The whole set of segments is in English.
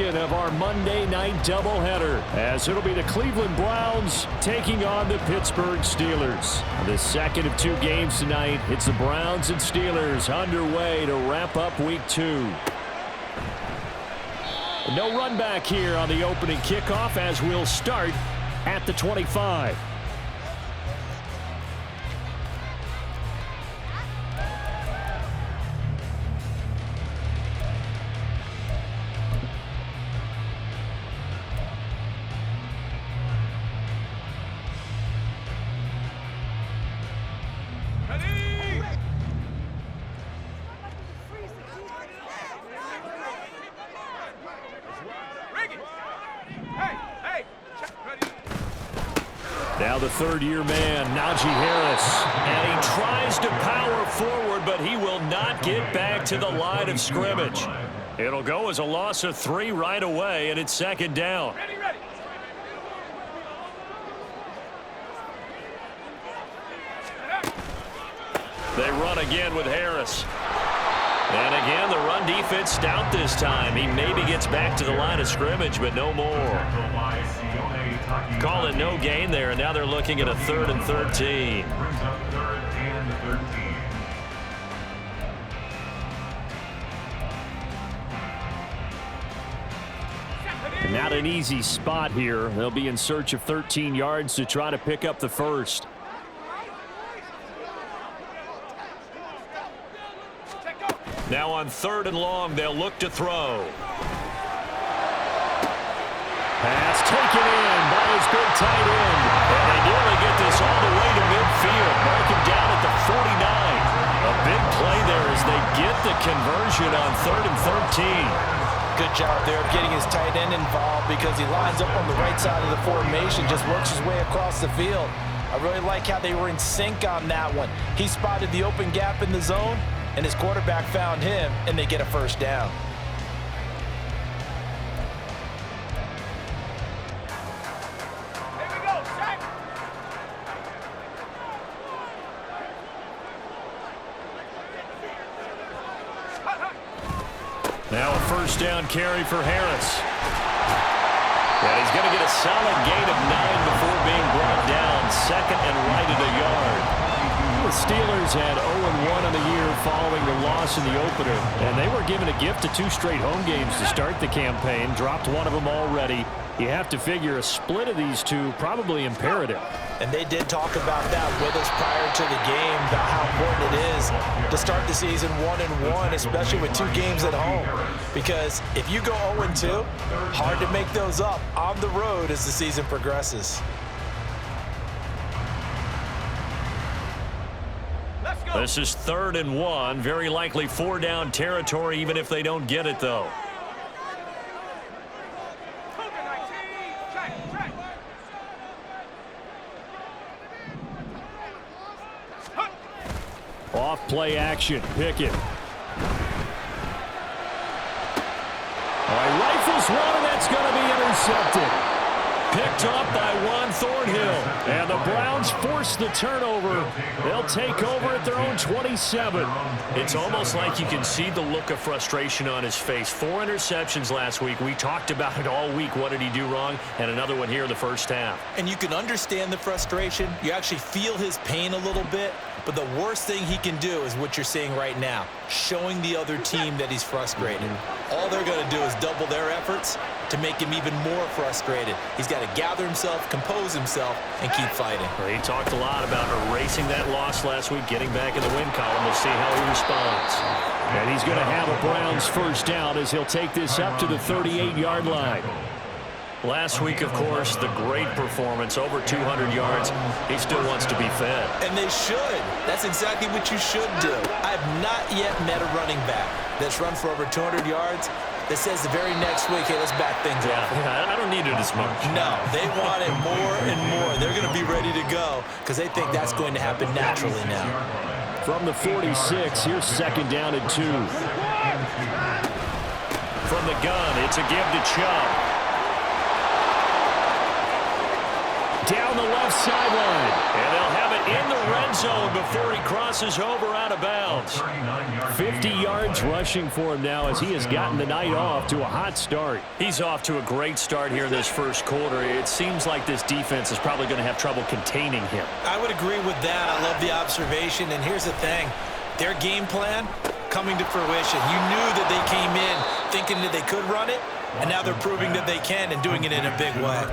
second of our Monday night doubleheader, as it'll be the Cleveland Browns taking on the Pittsburgh Steelers. The second of two games tonight. It's the Browns and Steelers underway to wrap up week 2. No run back here on the opening kickoff, as we'll start at the 25. Now the third-year man, Najee Harris. And he tries to power forward, but he will not get back to the line of scrimmage. It'll go as a loss of 3 right away, and it's second down. They run again with Harris. And again, the run defense stout this time. He maybe gets back to the line of scrimmage, but no more. Call it no gain there, and now they're looking at a 3rd and 13. Not an easy spot here. They'll be in search of 13 yards to try to pick up the first. Now on 3rd and long, they'll look to throw. Pass taken in by his big tight end. And they nearly get this all the way to midfield. Mark him down at the 49. A big play there as they get the conversion on 3rd and 13. Good job there of getting his tight end involved, because he lines up on the right side of the formation, just works his way across the field. I really like how they were in sync on that one. He spotted the open gap in the zone, and his quarterback found him, and they get a first down. Now a first down carry for Harris. And he's going to get a solid gain of 9 before being brought down. 2nd and right at a yard. The Steelers had 0-1 on the year following the loss in the opener. And they were given a gift of 2 straight home games to start the campaign. Dropped one of them already. You have to figure a split of these two probably imperative. And they did talk about that with us prior to the game, about how important it is to start the season 1-1, especially with 2 games at home. Because if you go 0-2, hard to make those up on the road as the season progresses. This is 3rd and 1. Very likely 4-down territory, even if they don't get it, though. Off play action. Pickett. Rifles one, and that's going to be intercepted. Picked up by Juan Thornhill. And the Browns force the turnover. They'll take over at their own 27. It's almost like you can see the look of frustration on his face. 4 interceptions last week. We talked about it all week. What did he do wrong? And another one here in the first half. And you can understand the frustration. You actually feel his pain a little bit. But the worst thing he can do is what you're seeing right now, showing the other team that he's frustrated. All they're going to do is double their efforts to make him even more frustrated. He's got to gather himself, compose himself, and keep fighting. Well, he talked a lot about erasing that loss last week, getting back in the win column. We'll see how he responds. And he's going to have a Browns first down as he'll take this up to the 38-yard line. Last week, of course, the great performance, over 200 yards. He still wants to be fed. And they should. That's exactly what you should do. I have not yet met a running back that's run for over 200 yards that says the very next week, hey, let's back things up. Yeah, I don't need it as much. No, they want it more and more. They're going to be ready to go because they think that's going to happen naturally now. From the 46, here's 2nd down and 2. From the gun, it's a give to Chubb. down the left sideline. And they'll have it in the red zone before he crosses over out of bounds. 50 yards rushing for him now as he has gotten the night off to a hot start. He's off to a great start here in this first quarter. It seems like this defense is probably going to have trouble containing him. I would agree with that. I love the observation. And here's the thing. Their game plan coming to fruition. You knew that they came in thinking that they could run it, and now they're proving that they can and doing it in a big way.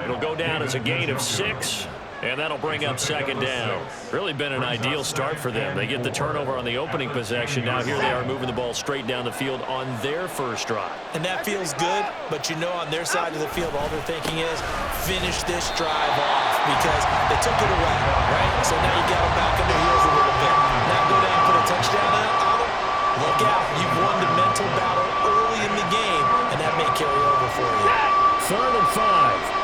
It'll go down as a gain of 6, and that'll bring up second down. Really been an ideal start for them. They get the turnover on the opening possession. Now here they are moving the ball straight down the field on their first drive. And that feels good, but you know on their side of the field, all they're thinking is finish this drive off because they took it away, right? So now you got them back on their heels a little bit. Now go down and put a touchdown on them. Look out. You've won the mental battle early in the game, and that may carry over for you. 3rd and 5.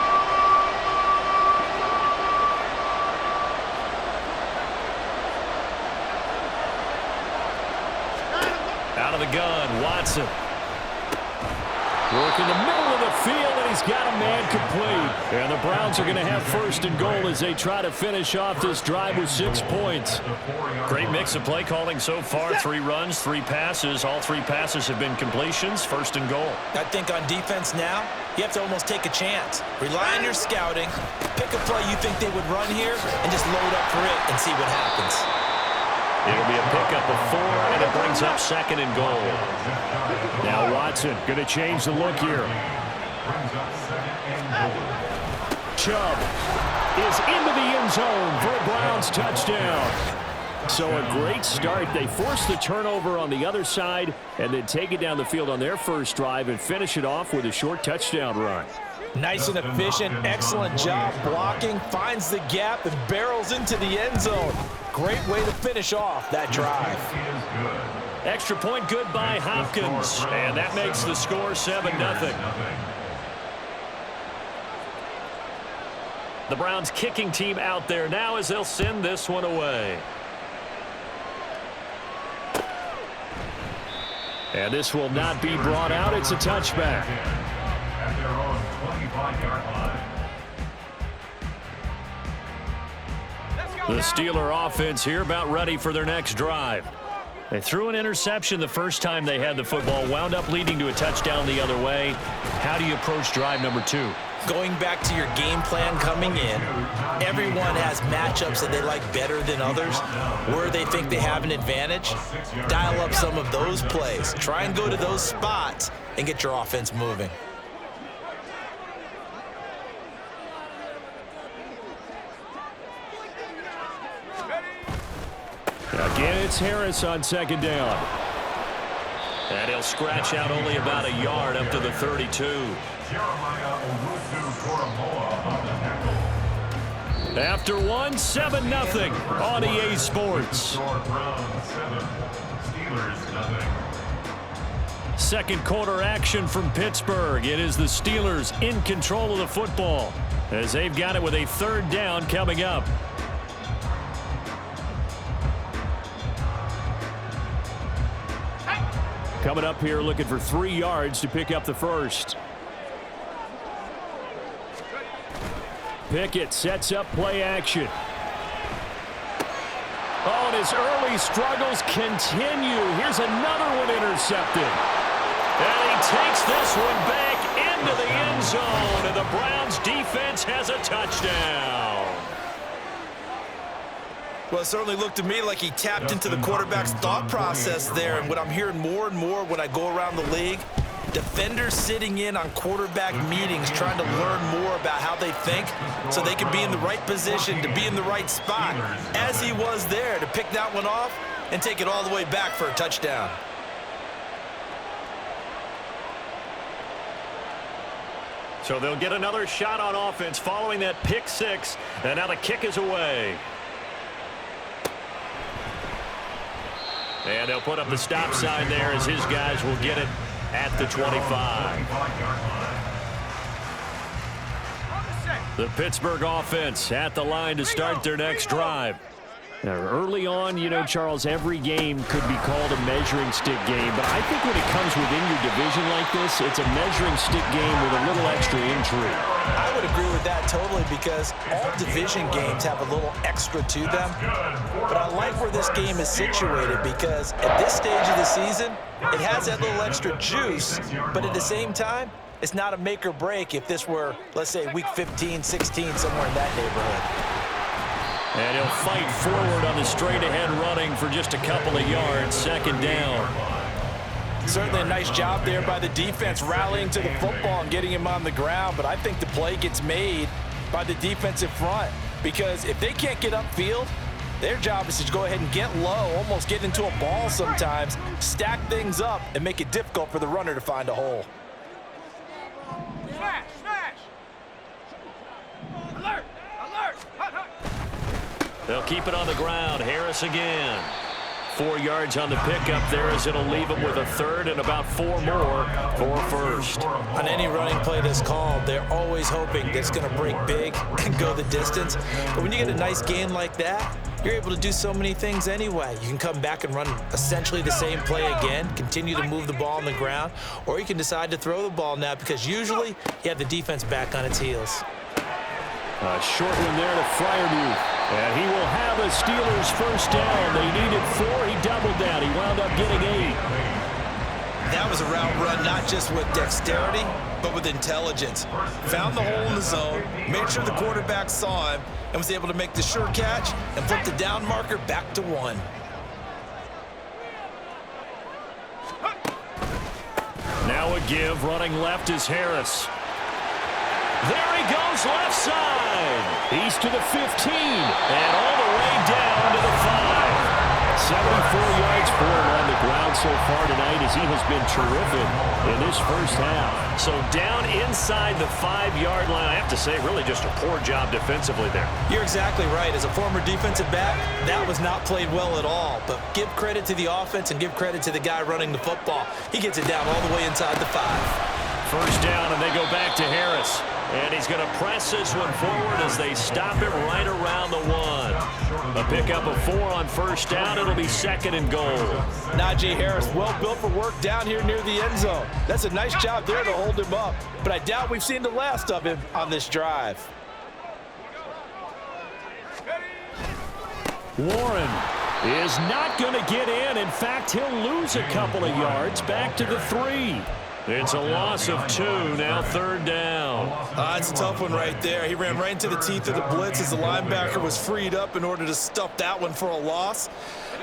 Out of the gun, Watson. Work in the middle of the field, and he's got a man complete. And the Browns are going to have 1st and goal as they try to finish off this drive with 6 points. Great mix of play calling so far. 3 runs, 3 passes. All 3 passes have been completions. 1st and goal. I think on defense now, you have to almost take a chance. Rely on your scouting. Pick a play you think they would run here, and just load up for it and see what happens. It'll be a pickup of 4, and it brings up 2nd and goal. Now Watson going to change the look here. Chubb is into the end zone for a Browns touchdown. So a great start. They force the turnover on the other side and then take it down the field on their first drive and finish it off with a short touchdown run. Nice and efficient. Excellent job blocking. Finds the gap and barrels into the end zone. Great way to finish off that drive. Extra point good by Hopkins. And that makes the score 7-0. The Browns kicking team out there now as they'll send this one away. And this will not be brought out. It's a touchback. At their own 25-yard line. The Steeler offense here about ready for their next drive. They threw an interception the first time they had the football, wound up leading to a touchdown the other way. How do you approach drive number 2? Going back to your game plan coming in, everyone has matchups that they like better than others, where they think they have an advantage. Dial up some of those plays. Try and go to those spots and get your offense moving. Again, it's Harris on 2nd down. And he'll scratch out only about a yard up to the 32. After 1, 7-0 on EA Sports. Second quarter action from Pittsburgh. It is the Steelers in control of the football as they've got it with a 3rd down coming up. Coming up here looking for 3 yards to pick up the first. Pickett sets up play action. Oh, and his early struggles continue. Here's another one intercepted. And he takes this one back into the end zone, and the Browns defense has a touchdown. Well, it certainly looked to me like he tapped into the quarterback's thought process there. And what I'm hearing more and more when I go around the league, defenders sitting in on quarterback meetings trying to learn more about how they think so they can be in the right position to be in the right spot, as he was there to pick that one off and take it all the way back for a touchdown. So they'll get another shot on offense following that pick 6, and now the kick is away. And they'll put up the stop sign there as his guys will get it at the 25. The Pittsburgh offense at the line to start their next drive. Now, early on, you know, Charles, every game could be called a measuring stick game, but I think when it comes within your division like this, it's a measuring stick game with a little extra intrigue. I would agree with that totally because all division games have a little extra to them. But I like where this game is situated because at this stage of the season, it has that little extra juice, but at the same time, it's not a make or break if this were, let's say, week 15, 16, somewhere in that neighborhood. And he'll fight forward on the straight-ahead running for just a couple of yards, second down. Certainly a nice job there by the defense rallying to the football and getting him on the ground, but I think the play gets made by the defensive front because if they can't get upfield, their job is to go ahead and get low, almost get into a ball sometimes, stack things up, and make it difficult for the runner to find a hole. Smash! Smash! Alert! Alert! Hut, hut. They'll keep it on the ground. Harris again. 4 yards on the pickup there as it'll leave him with a third and about 4 more for first. On any running play that's called, they're always hoping that it's going to break big and go the distance. But when you get a nice gain like that, you're able to do so many things anyway. You can come back and run essentially the same play again, continue to move the ball on the ground, or you can decide to throw the ball now because usually you have the defense back on its heels. A short one there to Fryermuth. And he will have a Steelers first down. They needed 4. He doubled down. He wound up getting 8. That was a route run not just with dexterity, but with intelligence. Found the hole in the zone, made sure the quarterback saw him, and was able to make the sure catch and flip the down marker back to 1. Now a give. Running left is Harris. There he goes, left side. He's to the 15, and all the way down to the 5. 74 yards for him on the ground so far tonight as he has been terrific in this first half. So down inside the 5-yard line, I have to say, really just a poor job defensively there. You're exactly right. As a former defensive back, that was not played well at all. But give credit to the offense and give credit to the guy running the football. He gets it down all the way inside the 5. First down, and they go back to Harris. And he's going to press this one forward as they stop it right around the 1. A pickup of 4 on first down. It'll be second and goal. Najee Harris, well built for work down here near the end zone. That's a nice job there to hold him up. But I doubt we've seen the last of him on this drive. Warren is not going to get in. In fact, he'll lose a couple of yards back to the 3. It's a loss of 2, now third down. It's a tough one right there. He ran right into the teeth of the blitz as the linebacker was freed up in order to stuff that one for a loss.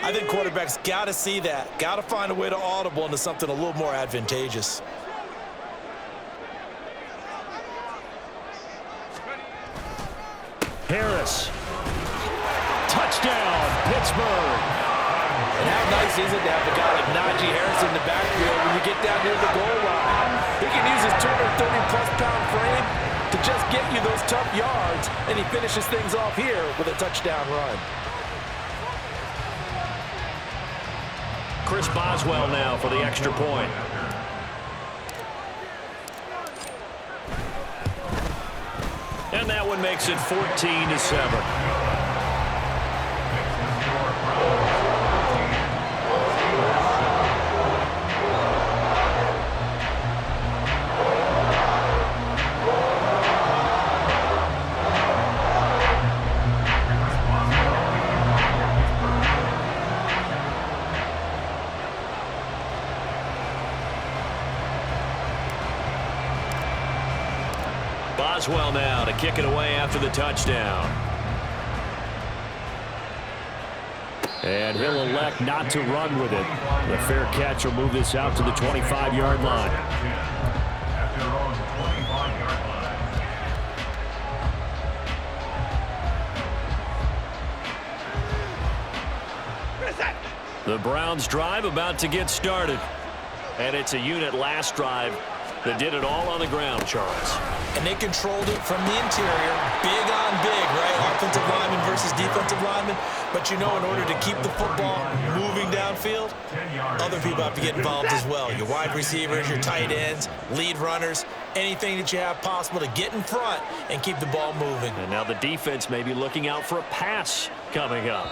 I think quarterbacks got to see that. Got to find a way to audible into something a little more advantageous. Harris. Touchdown, Pittsburgh. And how nice is it to have a guy like Najee Harris in the backfield when you get down near the goal line? He can use his 230-plus pound frame to just get you those tough yards, and he finishes things off here with a touchdown run. Chris Boswell now for the extra point. And that one makes it 14-7. Boswell now to kick it away after the touchdown. And he'll elect not to run with it. The fair catch will move this out to the 25-yard line. The Browns drive about to get started. And it's a unit last drive that did it all on the ground, Charles. And they controlled it from the interior. Big on big, right? Offensive lineman versus defensive lineman. But you know, in order to keep the football moving downfield, other people have to get involved as well. Your wide receivers, your tight ends, lead runners, anything that you have possible to get in front and keep the ball moving. And now the defense may be looking out for a pass coming up.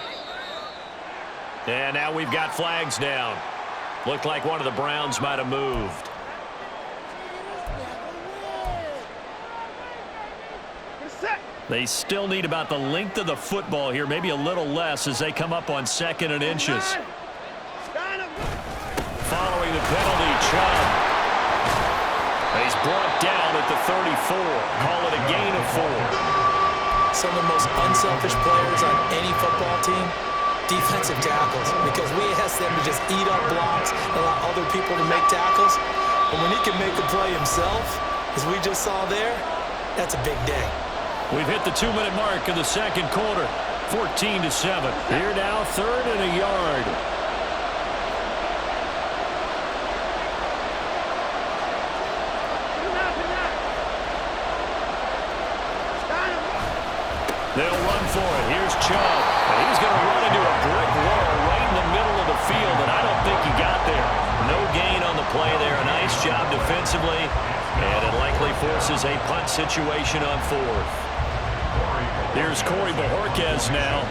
And now we've got flags down. Looked like one of the Browns might have moved. They still need about the length of the football here, maybe a little less as they come up on 2nd and inches. Following the penalty, Chubb. He's brought down at the 34. Call it a gain of 4. Some of the most unselfish players on any football team, defensive tackles, because we ask them to just eat up blocks and allow other people to make tackles. And when he can make a play himself, as we just saw there, that's a big day. We've hit the 2-minute mark of the second quarter, 14-7. Here now, 3rd and a yard. They'll run for it. Here's Chubb. And he's going to run into a brick wall right in the middle of the field, and I don't think he got there. No gain on the play there. A nice job defensively, and it likely forces a punt situation on 4th. Here's Corey Bojorquez now.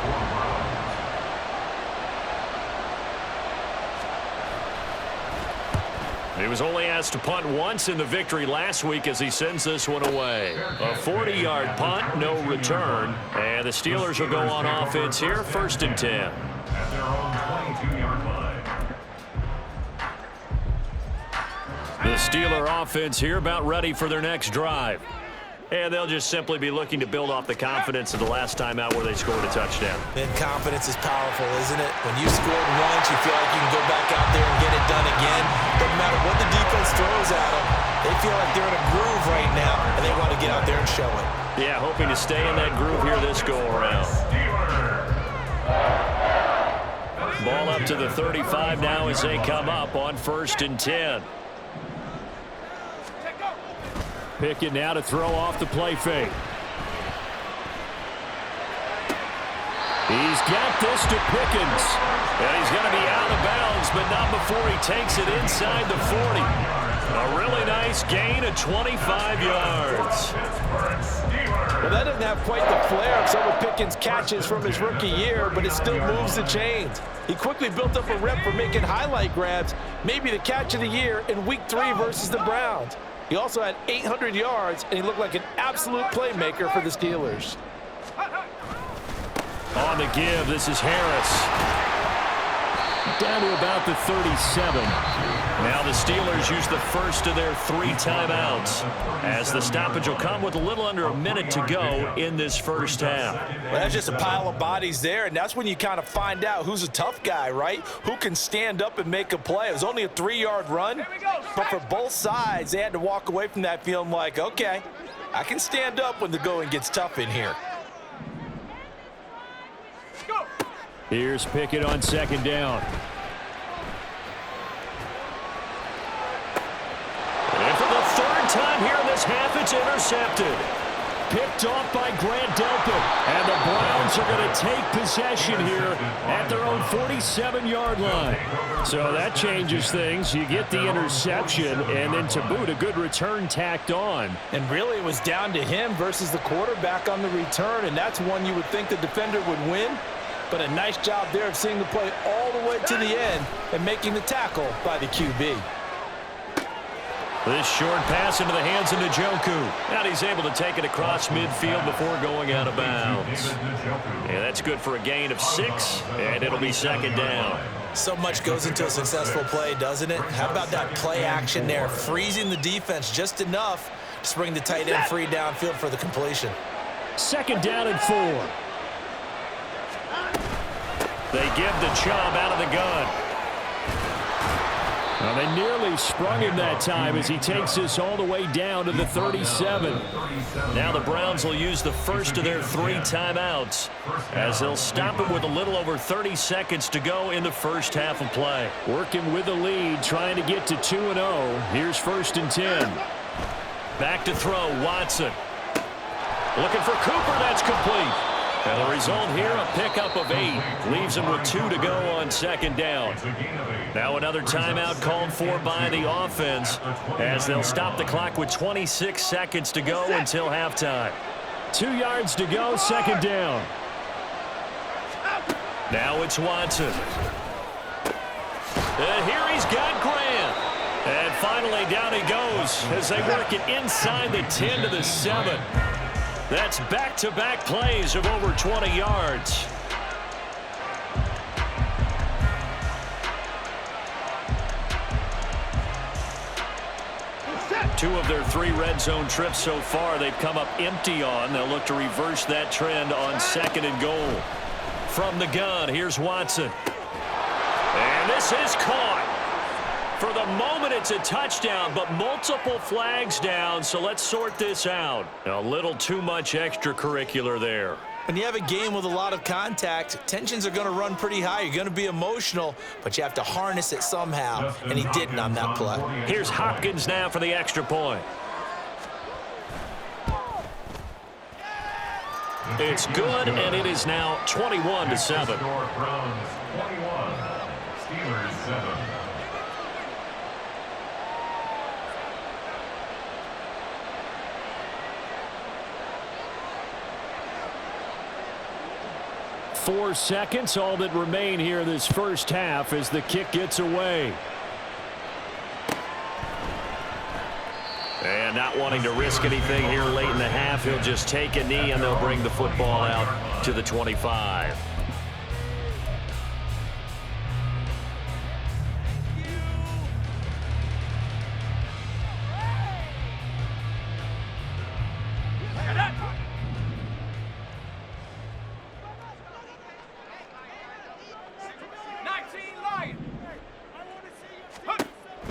He was only asked to punt once in the victory last week as he sends this one away. A 40-yard punt, no return. And the Steelers will go on offense here, 1st and 10. At their own 22-yard line. The Steeler offense here about ready for their next drive. And they'll just simply be looking to build off the confidence of the last time out where they scored a touchdown. And confidence is powerful, isn't it? When you scored once, you feel like you can go back out there and get it done again. Doesn't matter what the defense throws at them. They feel like they're in a groove right now, and they want to get out there and show it. Yeah, hoping to stay in that groove here this go-around. Ball up to the 35 now as they come up on 1st and 10. Pickett now to throw off the play fake. He's got this to Pickens. And he's going to be out of bounds, but not before he takes it inside the 40. A really nice gain of 25 yards. Well, that doesn't have quite the flair of some of Pickens' catches from his rookie year, but it still moves the chains. He quickly built up a rep for making highlight grabs, maybe the catch of the year in Week 3 versus the Browns. He also had 800 yards, and he looked like an absolute playmaker for the Steelers. On the give, this is Harris. Down to about the 37. Now the Steelers use the first of their 3 timeouts, as the stoppage will come with a little under a minute to go in this first half. Well, that's just a pile of bodies there, and that's when you kind of find out who's a tough guy, right? Who can stand up and make a play. It was only a 3-yard run, but for both sides, they had to walk away from that feeling like, okay, I can stand up when the going gets tough in here. Here's Pickett on 2nd down. And for the 3rd time here in this half, it's intercepted. Picked off by Grant Delpit. And the Browns are going to take possession here at their own 47-yard line. So that changes things. You get the interception, and then to boot, a good return tacked on. And really, it was down to him versus the quarterback on the return, and that's one you would think the defender would win. But a nice job there of seeing the play all the way to the end and making the tackle by the QB. This short pass into the hands of Njoku. And he's able to take it across midfield before going out of bounds. And that's good for a gain of 6, and it'll be 2nd down. So much goes into a successful play, doesn't it? How about that play action there, freezing the defense just enough to bring the tight end free downfield for the completion. 2nd down and 4. They give the Chubb out of the gun. Well, they nearly sprung him that time as he takes this all the way down to the 37. Now the Browns will use the first of their 3 timeouts as they'll stop him with a little over 30 seconds to go in the first half of play. Working with the lead, trying to get to 2-0. Here's 1st and 10. Back to throw, Watson. Looking for Cooper, that's complete. And the result here, a pickup of 8. Leaves him with 2 to go on 2nd down. Now another timeout called for by the offense as they'll stop the clock with 26 seconds to go until halftime. 2 yards to go, 2nd down. Now it's Watson. And here he's got Grant. And finally down he goes as they work it inside the 10 to the 7. That's back-to-back plays of over 20 yards. Two of their 3 red zone trips so far they've come up empty on. They'll look to reverse that trend on 2nd and goal. From the gun, here's Watson. And this is caught. For the moment, it's a touchdown, but multiple flags down, so let's sort this out. A little too much extracurricular there. When you have a game with a lot of contact, tensions are going to run pretty high. You're going to be emotional, but you have to harness it somehow, and he didn't on that play. Here's Hopkins now for the extra point. It's good, and it is now 21 to 7. Browns 21, Steelers 7. Four seconds, all that remain here this first half as the kick gets away. And not wanting to risk anything here late in the half, he'll just take a knee and they'll bring the football out to the 25.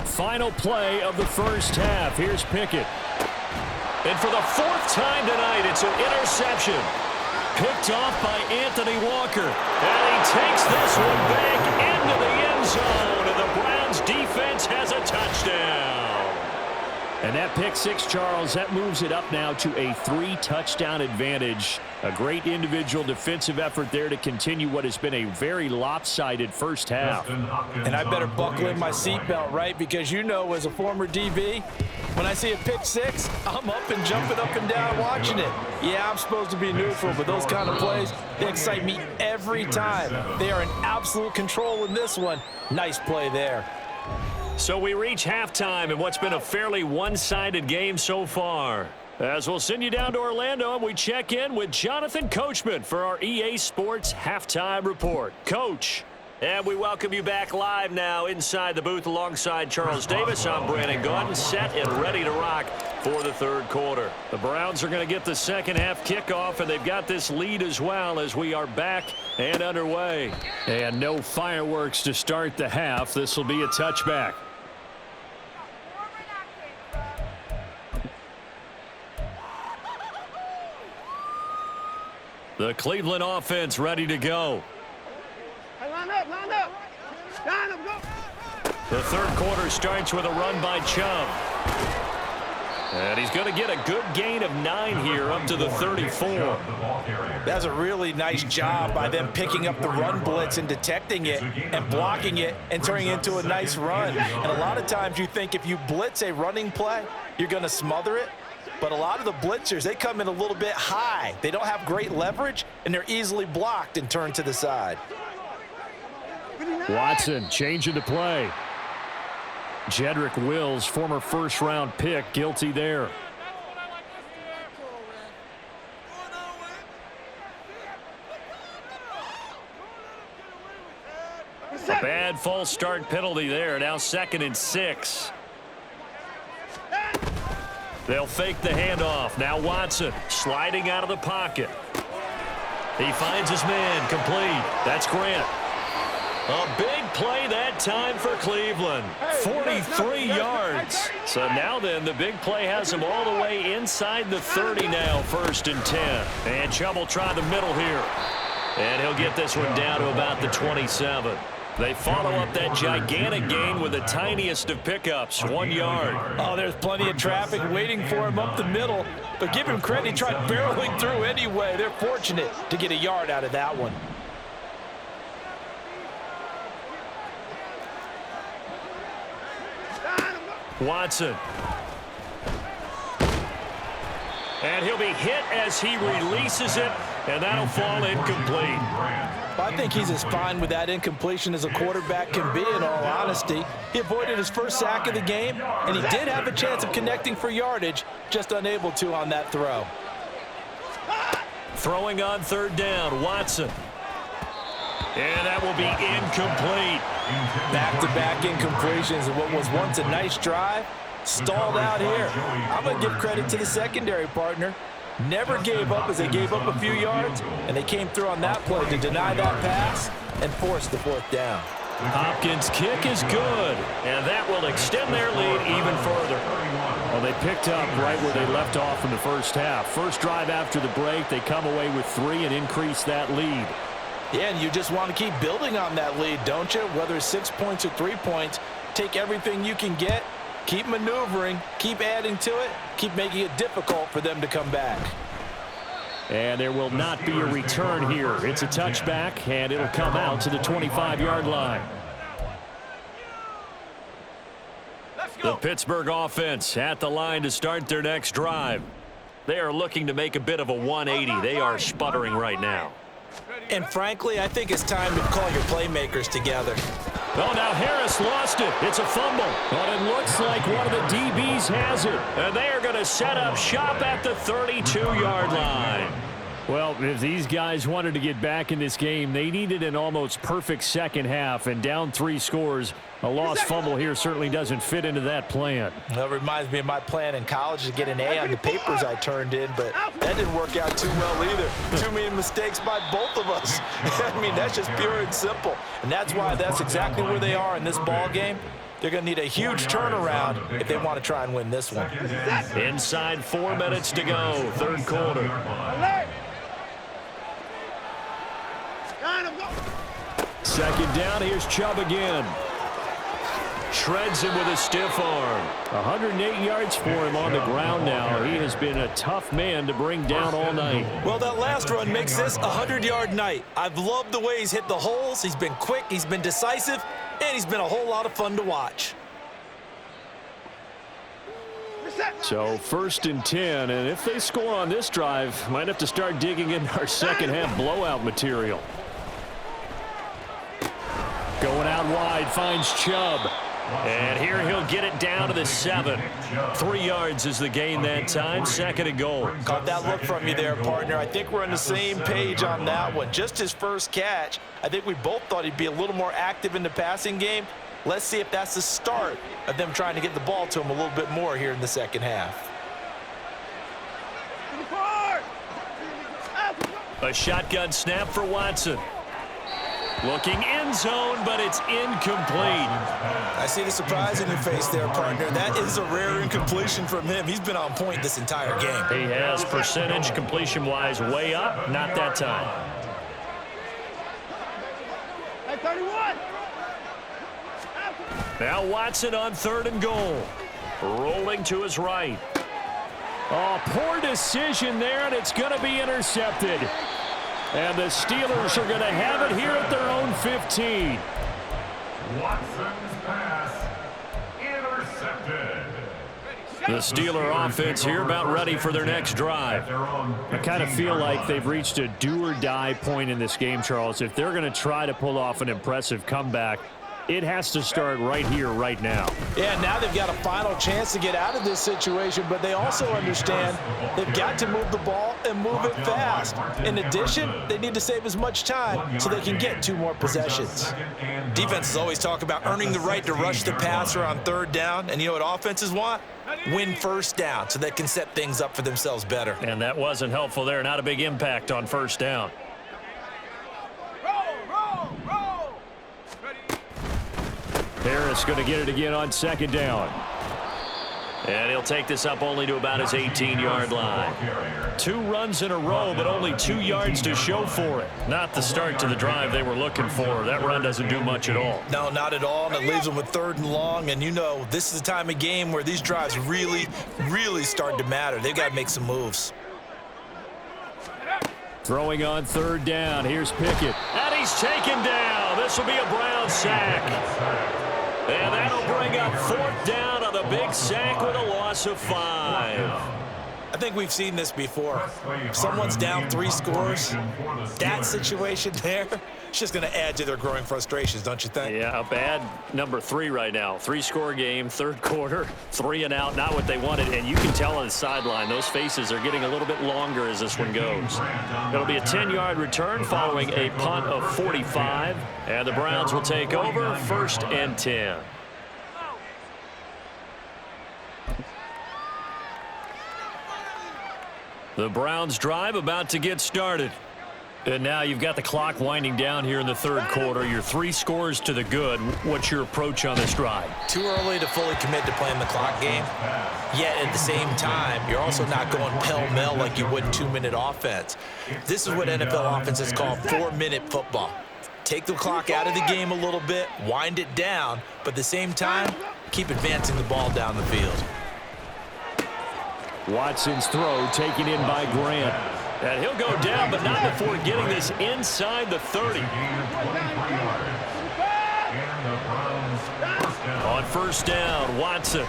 Final play of the first half. Here's Pickett. And for the 4th time tonight, it's an interception. Picked off by Anthony Walker. And he takes this one back into the end zone. And the Browns defense has a touchdown. And that pick six, Charles, that moves it up now to a 3-touchdown advantage. A great individual defensive effort there to continue what has been a very lopsided first half. And I better buckle in my seatbelt, right? Because you know, as a former DB, when I see a pick six, I'm up and jumping up and down watching it. Yeah, I'm supposed to be neutral, but those kind of plays, they excite me every time. They are in absolute control in this one. Nice play there. So we reach halftime in what's been a fairly one-sided game so far. As we'll send you down to Orlando, and we check in with Jonathan Coachman for our EA Sports Halftime Report. Coach, and we welcome you back live now inside the booth alongside Charles Davis. I'm Brandon Gaudin, set and ready to rock for the third quarter. The Browns are going to get the second half kickoff, and they've got this lead as well as we are back and underway. And no fireworks to start the half. This will be a touchback. The Cleveland offense ready to go. Hey, line up, go. The third quarter starts with a run by Chubb. And he's going to get a good gain of 9 here up to the 34. That's a really nice job by them picking up the run blitz and detecting it and blocking it and turning it into a nice run. And a lot of times you think if you blitz a running play, you're going to smother it. But a lot of the blitzers, they come in a little bit high. They don't have great leverage, and they're easily blocked and turned to the side. Watson changing to play. Jedrick Wills, former first-round pick, guilty there. A bad false start penalty there. Now 2nd and 6. They'll fake the handoff. Now Watson sliding out of the pocket. He finds his man complete. That's Grant. A big play that time for Cleveland. 43 yards. So now then, the big play has him all the way inside the 30 now, 1st and 10. And Chubb will try the middle here. And he'll get this one down to about the 27. They follow up that gigantic gain with the tiniest of pickups, 1 yard. Oh, there's plenty of traffic waiting for him up the middle. But give him credit, he tried barreling through anyway. They're fortunate to get a yard out of that one. Watson. And he'll be hit as he releases it, and that'll fall incomplete. Well, I think he's as fine with that incompletion as a quarterback can be, in all honesty. He avoided his first sack of the game, and he did have a chance of connecting for yardage, just unable to on that throw. Throwing on third down, Watson. And that will be incomplete. Back-to-back incompletions of what was once a nice drive, stalled out here. I'm going to give credit to the secondary partner. Never gave up as they gave up a few yards, and they came through on that play to deny that pass and force the fourth down. Hopkins' kick is good, and that will extend their lead even further. Well, they picked up right where they left off in the first half. First drive after the break, they come away with 3 and increase that lead. Yeah, and you just want to keep building on that lead, don't you? Whether it's 6 points or 3 points, take everything you can get, keep maneuvering, keep adding to it, keep making it difficult for them to come back. And there will not be a return here. It's a touchback, and it'll come out to the 25-yard line. The Pittsburgh offense at the line to start their next drive. They are looking to make a bit of a 180. They are sputtering right now. And frankly, I think it's time to call your playmakers together. Oh, now Harris lost it. It's a fumble. But it looks like one of the DBs has it. And they are going to set up shop at the 32-yard line. Well, if these guys wanted to get back in this game, they needed an almost perfect second half. And down 3 scores, a lost fumble here certainly doesn't fit into that plan. That reminds me of my plan in college to get an A on the papers I turned in, but that didn't work out too well either. Too many mistakes by both of us. I mean, that's just pure and simple. And that's why that's exactly where they are in this ball game. They're going to need a huge turnaround if they want to try and win this one. Inside 4 minutes to go, third quarter. Second down, here's Chubb again. Shreds him with a stiff arm. 108 yards for him on the ground now. He has been a tough man to bring down all night. Well, that last run makes this a 100-yard night. I've loved the way he's hit the holes. He's been quick, he's been decisive, and he's been a whole lot of fun to watch. So 1st and 10, and if they score on this drive, might have to start digging in our second half blowout material. Going out wide, finds Chubb. And here he'll get it down to the 7. 3 yards is the gain that time. 2nd and goal. Caught that look from you there, partner. I think we're on the same page on that one. Just his first catch. I think we both thought he'd be a little more active in the passing game. Let's see if that's the start of them trying to get the ball to him a little bit more here in the second half. A shotgun snap for Watson. Looking end zone, but it's incomplete. I see the surprise in your face there, partner. That is a rare incompletion from him. He's been on point this entire game. He has percentage completion-wise way up. Not that time. Hey, 31. Now Watson on 3rd and goal. Rolling to his right. Oh, poor decision there, and it's going to be intercepted. And the Steelers are going to have it here at their own 15. Watson's pass intercepted. The Steeler offense here about ready for their next drive. I kind of feel like they've reached a do-or-die point in this game, Charles. If they're going to try to pull off an impressive comeback, it has to start right here, right now. Yeah, now they've got a final chance to get out of this situation, but they also understand they've got to move the ball and move it fast. In addition, they need to save as much time so they can get 2 more possessions. Defenses always talk about earning the right to rush the passer on 3rd down, and you know what offenses want? Win 1st down so they can set things up for themselves better. And that wasn't helpful there. Not a big impact on 1st down. Harris going to get it again on 2nd down. And he'll take this up only to about his 18-yard line. 2 runs in a row, but only 2 yards to show for it. Not the start to the drive they were looking for. That run doesn't do much at all. No, not at all, and it leaves them with 3rd and long. And you know, this is the time of game where these drives really, really start to matter. They've got to make some moves. Throwing on 3rd down. Here's Pickett. And he's taken down. This will be a Brown sack. And that'll bring up 4th down on the big sack with a loss of 5. I think we've seen this before. If someone's down 3 scores, that situation there, It's just going to add to their growing frustrations, don't you think? Yeah, a bad number 3 right now. 3-score game, third quarter, 3 and out, not what they wanted. And you can tell on the sideline, those faces are getting a little bit longer as this one goes. It'll be a 10-yard return following a punt of 45. And the Browns will take over, 1st and 10. The Browns drive about to get started. And now you've got the clock winding down here in the third quarter. You're 3 scores to the good. What's your approach on this drive? Too early to fully commit to playing the clock game. Yet at the same time, you're also not going pell-mell like you would in 2-minute offense. This is what NFL offenses call 4-minute football. Take the clock out of the game a little bit, wind it down, but at the same time, keep advancing the ball down the field. Watson's throw taken in by Grant. And he'll go down, but not before getting this inside the 30. On 1st down, Watson.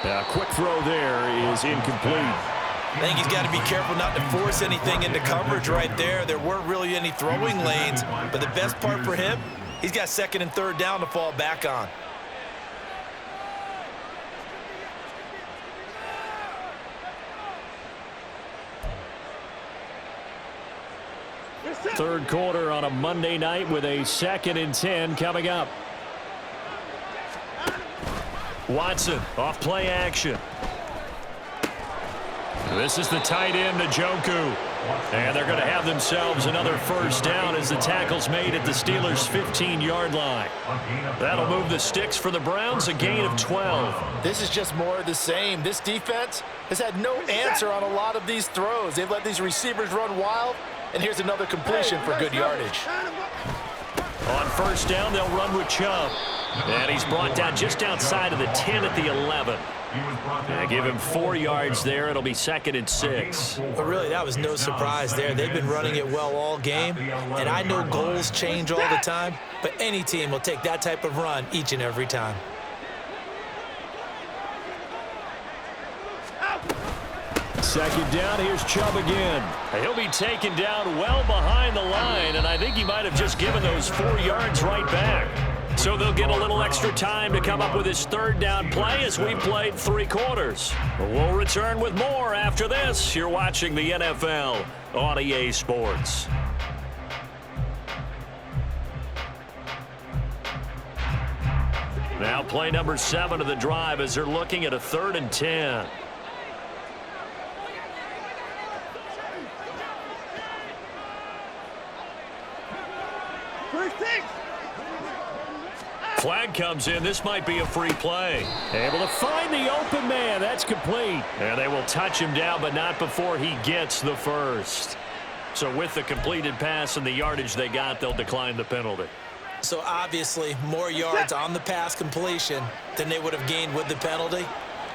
A quick throw there is incomplete. I think he's got to be careful not to force anything into coverage right there. There weren't really any throwing lanes, but the best part for him, he's got 2nd and 3rd down to fall back on. Third quarter on a Monday night with a 2nd and 10 coming up. Watson off play action. This is the tight end, Njoku. And they're going to have themselves another 1st down as the tackle's made at the Steelers' 15-yard line. That'll move the sticks for the Browns, a gain of 12. This is just more of the same. This defense has had no answer on a lot of these throws. They've let these receivers run wild, and here's another completion for good yardage. On 1st down, they'll run with Chubb. And he's brought down just outside of the 10 at the 11. Give him 4 yards there. It'll be 2nd and 6. But really, that was no surprise there. They've been running it well all game. And I know goals change all the time, but any team will take that type of run each and every time. Second down, here's Chubb again. He'll be taken down well behind the line, and I think he might have just given those 4 yards right back. So they'll get a little extra time to come up with his 3rd down play as we played 3 quarters. We'll return with more after this. You're watching the NFL on EA Sports. Now play number 7 of the drive as they're looking at a 3rd and 10. Flag comes in. This might be a free play. Able to find the open man. That's complete. And they will touch him down, but not before he gets the 1st. So with the completed pass and the yardage they got, they'll decline the penalty. So obviously, more yards on the pass completion than they would have gained with the penalty.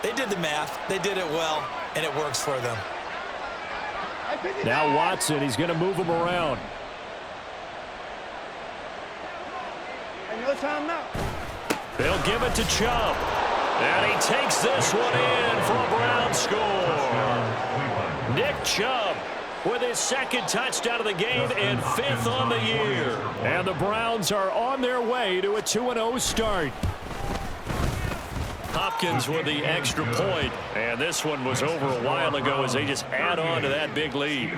They did the math. They did it well, and it works for them. Now Watson, he's going to move him around. No timeout. They'll give it to Chubb. And he takes this one in for a Brown score. Nick Chubb with his 2nd touchdown of the game and 5th on the year. And the Browns are on their way to a 2-0 start. Hopkins with the extra point. And this one was over a while ago as they just add on to that big lead.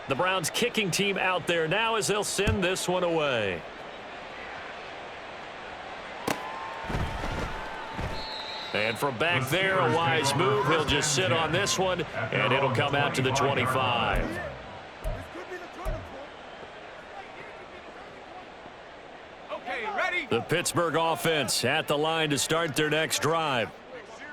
The Browns kicking team out there now as they'll send this one away. And from back there, a wise move. He'll just sit on this one, and it'll come out to the 25. The Pittsburgh offense at the line to start their next drive.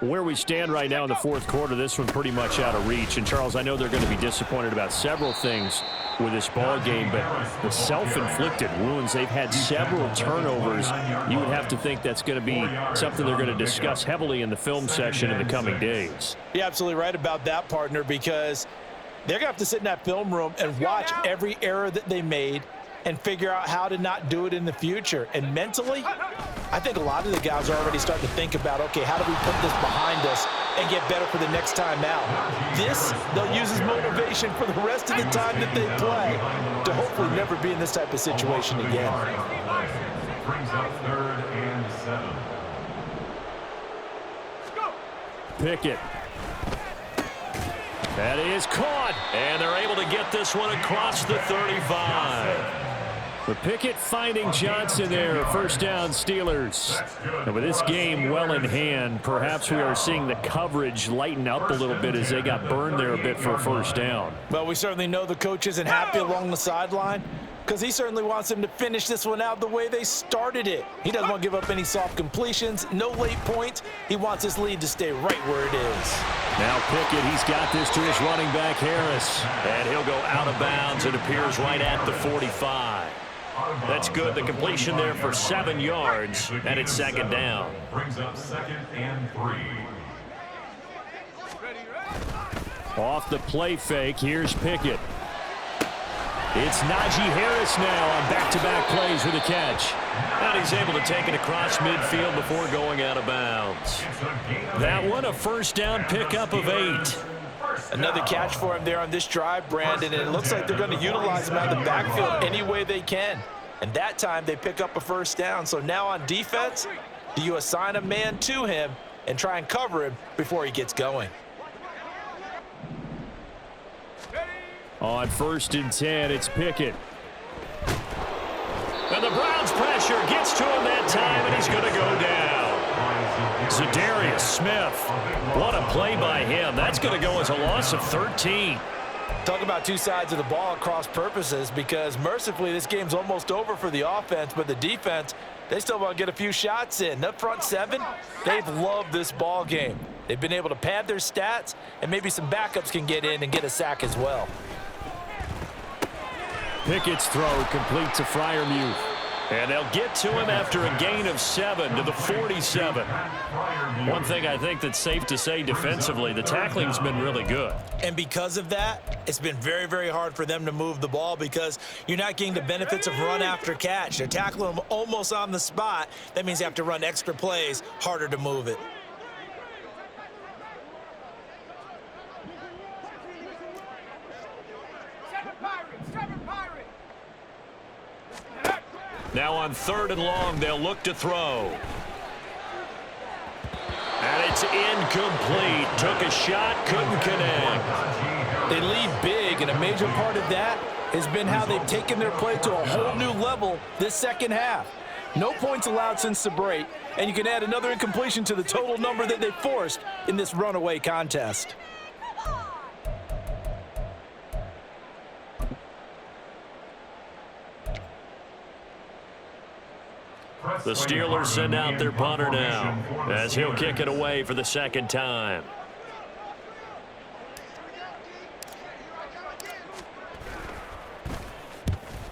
Where we stand right now in the 4th quarter, this one pretty much out of reach. And, Charles, I know they're going to be disappointed about several things with this ball game, but the self-inflicted wounds, they've had several turnovers. You would have to think that's going to be something they're going to discuss heavily in the film session in the coming days. You're absolutely right about that, partner, because they're going to have to sit in that film room and watch every error that they made and figure out how to not do it in the future. And mentally, I think a lot of the guys are already starting to think about, okay, how do we put this behind us and get better for the next time out? This, they'll use as motivation for the rest of the time that they play to hopefully never be in this type of situation again. Brings up 3rd and 7. Pickett. That is caught, and they're able to get this one across the 35. But Pickett finding Johnson there. First down, Steelers. And with this game well in hand, perhaps we are seeing the coverage lighten up a little bit as they got burned there a bit for a first down. Well, we certainly know the coach isn't happy along the sideline because he certainly wants them to finish this one out the way they started it. He doesn't want to give up any soft completions, no late points. He wants his lead to stay right where it is. Now Pickett, he's got this to his running back, Harris. And he'll go out of bounds. It appears right at the 45. That's good. The completion there for 7 yards, and it's 2nd down. Brings up 2nd and 3. Off the play fake, here's Pickett. It's Najee Harris now on back-to-back plays with a catch. And he's able to take it across midfield before going out of bounds. That one, a first down pickup of 8. Another catch for him there on this drive, Brandon, and it looks like they're going to utilize him out of the backfield any way they can. And that time they pick up a first down. So now on defense, do you assign a man to him and try and cover him before he gets going? On 1st and 10, it's Pickett. And the Browns pressure gets to him that time, and he's going to go down. Za'Darius Smith. What a play by him. That's going to go as a loss of 13. Talk about two sides of the ball at cross purposes, because mercifully this game's almost over for the offense, but the defense, they still want to get a few shots in. That front 7, they've loved this ball game. They've been able to pad their stats, and maybe some backups can get in and get a sack as well. Pickett's throw complete to Freiermuth. And they'll get to him after a gain of 7 to the 47. One thing I think that's safe to say defensively, the tackling's been really good. And because of that, it's been very, very hard for them to move the ball because you're not getting the benefits of run after catch. They're tackling them almost on the spot. That means you have to run extra plays, harder to move it. Now on 3rd and long, they'll look to throw. And it's incomplete. Took a shot, couldn't connect. They lead big, and a major part of that has been how they've taken their play to a whole new level this second half. No points allowed since the break, and you can add another incompletion to the total number that they forced in this runaway contest. The Steelers send out their punter now as he'll kick it away for the 2nd time.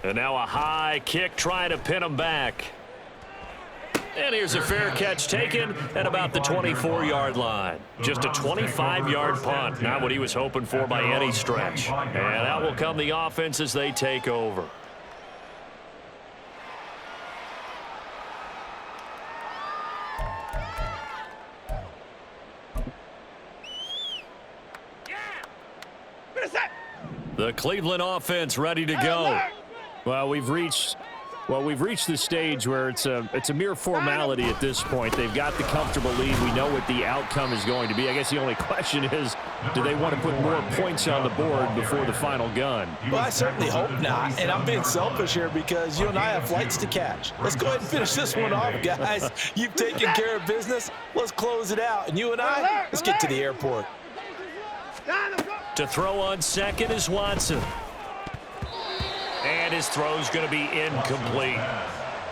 And now a high kick trying to pin him back. And here's a fair catch taken at about the 24-yard line. Just a 25-yard punt, not what he was hoping for by any stretch. And out will come the offense as they take over. The Cleveland offense ready to go. Well, we've reached the stage where it's a mere formality at this point. They've got the comfortable lead. We know what the outcome is going to be. I guess the only question is, do they want to put more points on the board before the final gun? Well, I certainly hope not. And I'm being selfish here because you and I have flights to catch. Let's go ahead and finish this one off, guys. You've taken care of business. Let's close it out. And you and I, let's get to the airport. To throw on 2nd is Watson. And his throw's going to be incomplete.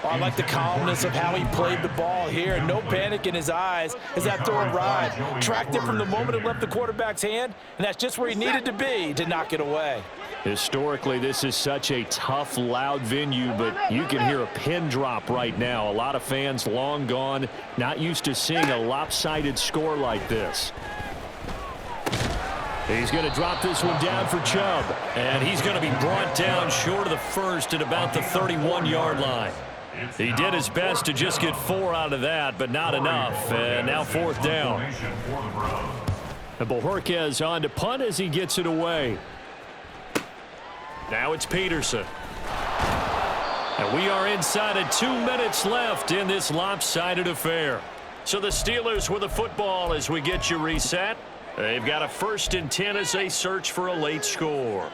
Oh, I like the calmness of how he played the ball here. No panic in his eyes as that throw arrived. Tracked it from the moment it left the quarterback's hand, and that's just where he needed to be to knock it away. Historically, this is such a tough, loud venue, but you can hear a pin drop right now. A lot of fans long gone, not used to seeing a lopsided score like this. He's going to drop this one down for Chubb. And he's going to be brought down short of the first at about the 31-yard line. He did his best to just get 4 out of that, but not enough. And now 4th down. And Bojorquez on to punt as he gets it away. Now it's Peterson. And we are inside of 2 minutes left in this lopsided affair. So the Steelers with the football as we get you reset. They've got a 1st and 10 as they search for a late score.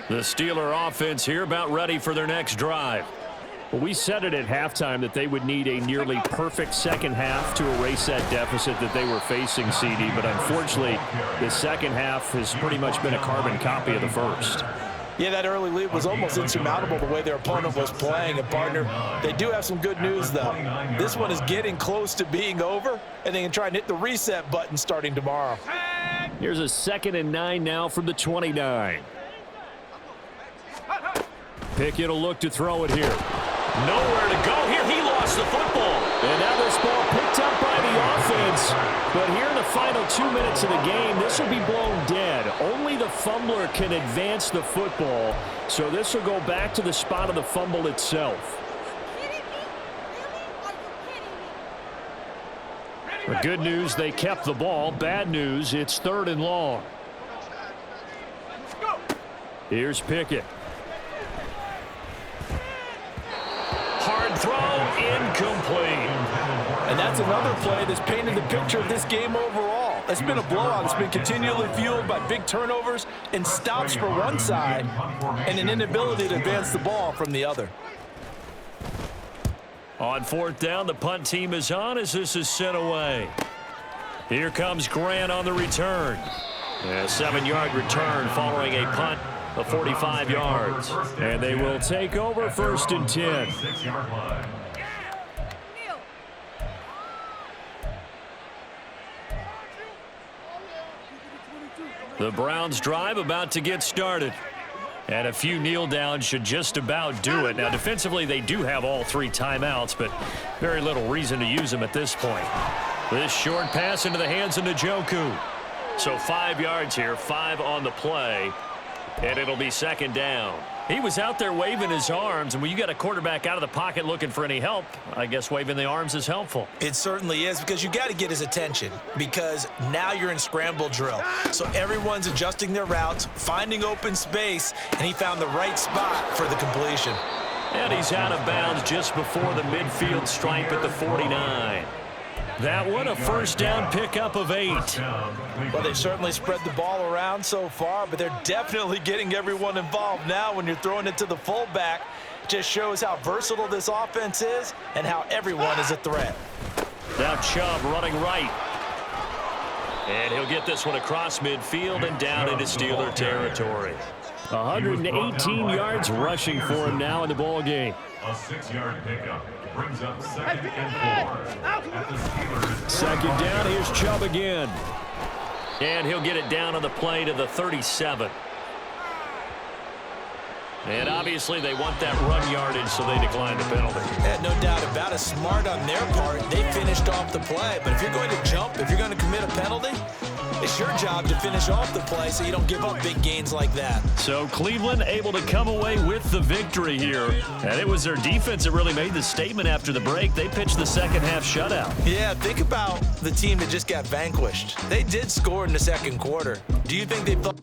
The Steeler offense here about ready for their next drive. Well, we said it at halftime that they would need a nearly perfect second half to erase that deficit that they were facing, CD. But unfortunately, the second half has pretty much been a carbon copy of the first. Yeah, that early lead was almost insurmountable the way their opponent was playing. And, partner, they do have some good news, though. This one is getting close to being over, and they can try and hit the reset button starting tomorrow. Here's a 2nd and 9 now from the 29. Pickett will look to throw it here. Nowhere to go here. He lost the football. And now this ball picked up by the offense. But here in the final 2 minutes of the game, this will be blown dead. Only the fumbler can advance the football. So this will go back to the spot of the fumble itself. The good news, they kept the ball. Bad news, it's 3rd and long. Here's Pickett. Hard throw, incomplete. And that's another play that's painted the picture of this game overall. It's been a blowout. It's been continually fueled by big turnovers and stops for one side and an inability to advance the ball from the other. On 4th down, the punt team is on as this is sent away. Here comes Grant on the return. A 7-yard return following a punt of 45 yards. And they will take over 1st and 10. The Browns drive about to get started. And a few kneel downs should just about do it. Now, defensively, they do have all 3 timeouts, but very little reason to use them at this point. This short pass into the hands of Njoku. So 5 yards here, 5 on the play. And it'll be 2nd down. He was out there waving his arms, and when you got a quarterback out of the pocket looking for any help, I guess waving the arms is helpful. It certainly is, because you got to get his attention, because now you're in scramble drill. So everyone's adjusting their routes, finding open space, and he found the right spot for the completion. And he's out of bounds just before the midfield stripe at the 49. That one a 1st down pickup of 8. Well, they've certainly spread the ball around so far, but they're definitely getting everyone involved now when you're throwing it to the fullback. Just shows how versatile this offense is and how everyone is a threat. Now Chubb running right. And he'll get this one across midfield and down into Steeler territory. 118 yards rushing for him now in the ball game. A 6-yard pickup brings up 2nd and 4 at the Steelers. 2nd down, here's Chubb again. And he'll get it down on the play to the 37. And obviously they want that run yardage, so they decline the penalty. Yeah, no doubt about it. Smart on their part. They finished off the play. But if you're going to jump, if you're going to commit a penalty, it's your job to finish off the play so you don't give up big gains like that. So Cleveland able to come away with the victory here. And it was their defense that really made the statement after the break. They pitched the second half shutout. Yeah, think about the team that just got vanquished. They did score in the second quarter. Do you think they thought